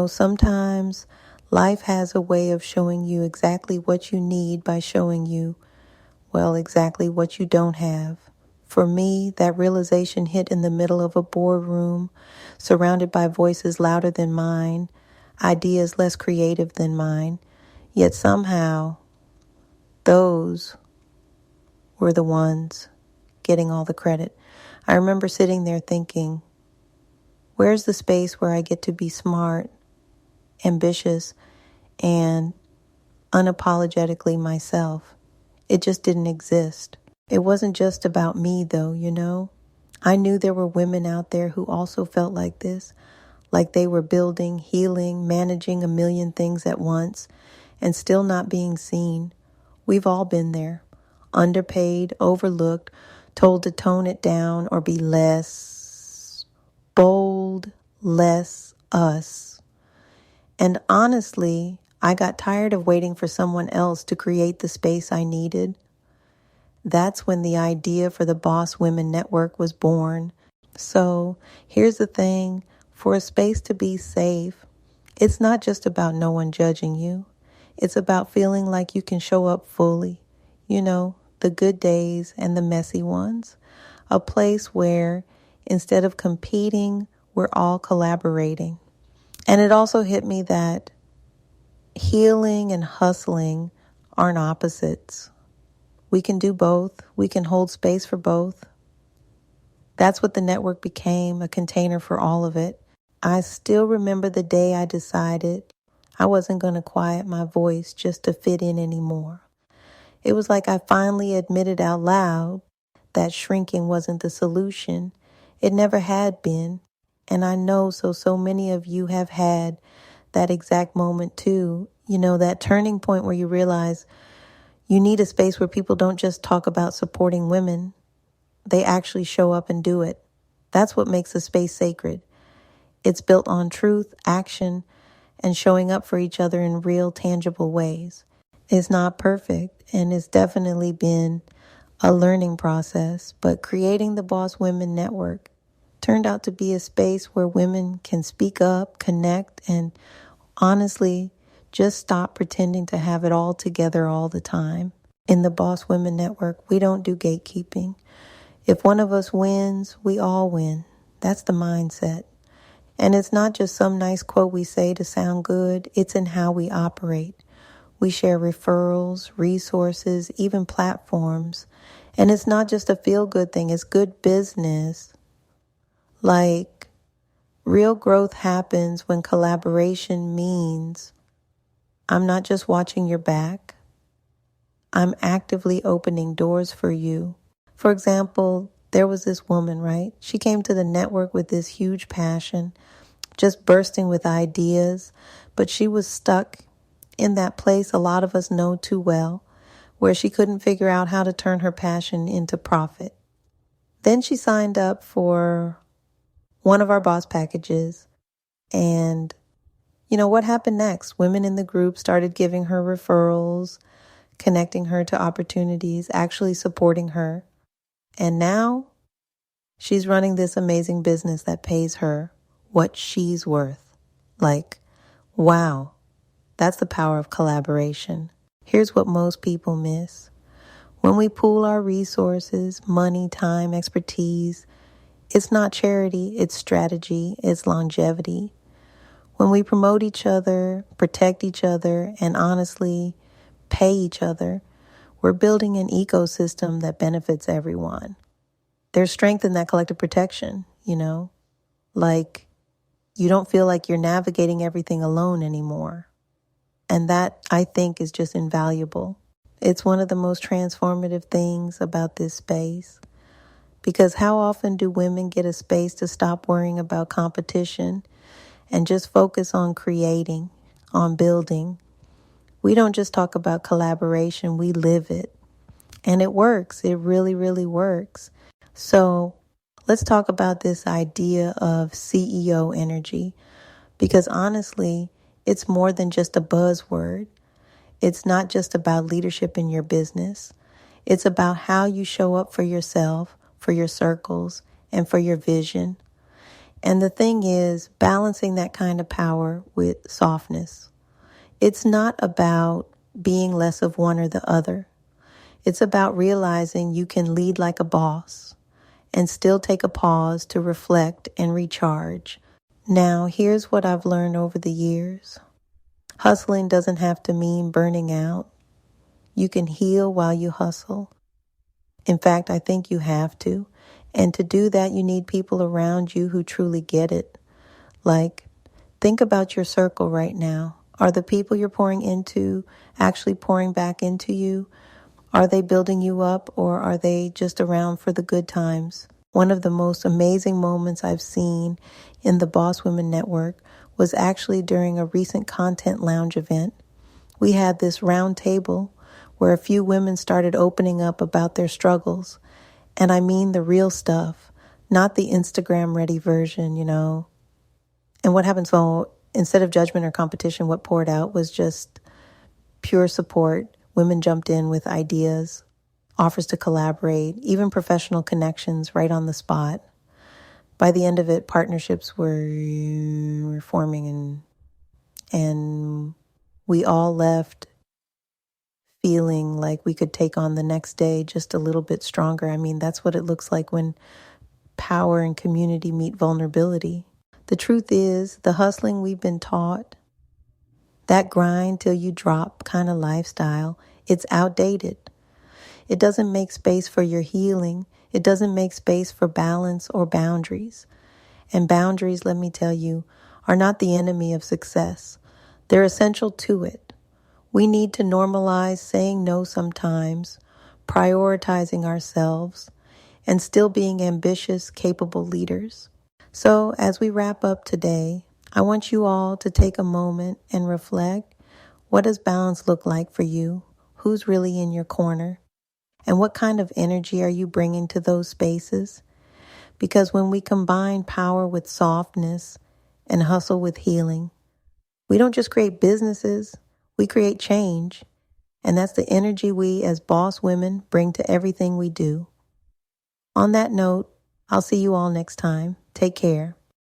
Sometimes life has a way of showing you exactly what you need by showing you, exactly what you don't have. For me, that realization hit in the middle of a boardroom, surrounded by voices louder than mine, ideas less creative than mine. Yet somehow, those were the ones getting all the credit. I remember sitting there thinking, where's the space where I get to be smart, ambitious, and unapologetically myself? It just didn't exist. It wasn't just about me, though. I knew there were women out there who also felt like this, like they were building, healing, managing a million things at once, and still not being seen. We've all been there, underpaid, overlooked, told to tone it down or be less bold, less us. And honestly, I got tired of waiting for someone else to create the space I needed. That's when the idea for the Boss Women Network was born. So here's the thing, for a space to be safe, it's not just about no one judging you. It's about feeling like you can show up fully, the good days and the messy ones. A place where instead of competing, we're all collaborating. And it also hit me that healing and hustling aren't opposites. We can do both. We can hold space for both. That's what the network became, a container for all of it. I still remember the day I decided I wasn't going to quiet my voice just to fit in anymore. It was like I finally admitted out loud that shrinking wasn't the solution. It never had been. And I know so many of you have had that exact moment too. That turning point where you realize you need a space where people don't just talk about supporting women. They actually show up and do it. That's what makes a space sacred. It's built on truth, action, and showing up for each other in real, tangible ways. It's not perfect, and it's definitely been a learning process, but creating the Boss Women Network turned out to be a space where women can speak up, connect, and honestly, just stop pretending to have it all together all the time. In the Boss Women Network, we don't do gatekeeping. If one of us wins, we all win. That's the mindset. And it's not just some nice quote we say to sound good. It's in how we operate. We share referrals, resources, even platforms. And it's not just a feel-good thing. It's good business. Like, real growth happens when collaboration means I'm not just watching your back. I'm actively opening doors for you. For example, there was this woman, right? She came to the network with this huge passion, just bursting with ideas, but she was stuck in that place a lot of us know too well, where she couldn't figure out how to turn her passion into profit. Then she signed up for one of our boss packages, and what happened next? Women in the group started giving her referrals, connecting her to opportunities, actually supporting her. And now she's running this amazing business that pays her what she's worth. Like, wow, that's the power of collaboration. Here's what most people miss. When we pool our resources, money, time, expertise, it's not charity, it's strategy, it's longevity. When we promote each other, protect each other, and honestly pay each other, we're building an ecosystem that benefits everyone. There's strength in that collective protection, like you don't feel like you're navigating everything alone anymore. And that, I think, is just invaluable. It's one of the most transformative things about this space. Because how often do women get a space to stop worrying about competition and just focus on creating, on building? We don't just talk about collaboration, we live it. And it works. It really, really works. So let's talk about this idea of CEO energy, because honestly, it's more than just a buzzword. It's not just about leadership in your business. It's about how you show up for yourself, for your circles, and for your vision. And the thing is, balancing that kind of power with softness. It's not about being less of one or the other. It's about realizing you can lead like a boss and still take a pause to reflect and recharge. Now, here's what I've learned over the years. Hustling doesn't have to mean burning out. You can heal while you hustle. In fact, I think you have to. And to do that, you need people around you who truly get it. Like, think about your circle right now. Are the people you're pouring into actually pouring back into you? Are they building you up, or are they just around for the good times? One of the most amazing moments I've seen in the Boss Women Network was actually during a recent Content Lounge event. We had this round table where a few women started opening up about their struggles. And I mean the real stuff, not the Instagram ready version, And what happened? So instead of judgment or competition, what poured out was just pure support. Women jumped in with ideas, offers to collaborate, even professional connections right on the spot. By the end of it, partnerships were forming, and we all left feeling like we could take on the next day just a little bit stronger. I mean, that's what it looks like when power and community meet vulnerability. The truth is, the hustling we've been taught, that grind till you drop kind of lifestyle, it's outdated. It doesn't make space for your healing. It doesn't make space for balance or boundaries. And boundaries, let me tell you, are not the enemy of success. They're essential to it. We need to normalize saying no sometimes, prioritizing ourselves, and still being ambitious, capable leaders. So as we wrap up today, I want you all to take a moment and reflect. What does balance look like for you? Who's really in your corner? And what kind of energy are you bringing to those spaces? Because when we combine power with softness and hustle with healing, we don't just create businesses, we create change. And that's the energy we as boss women bring to everything we do. On that note, I'll see you all next time. Take care.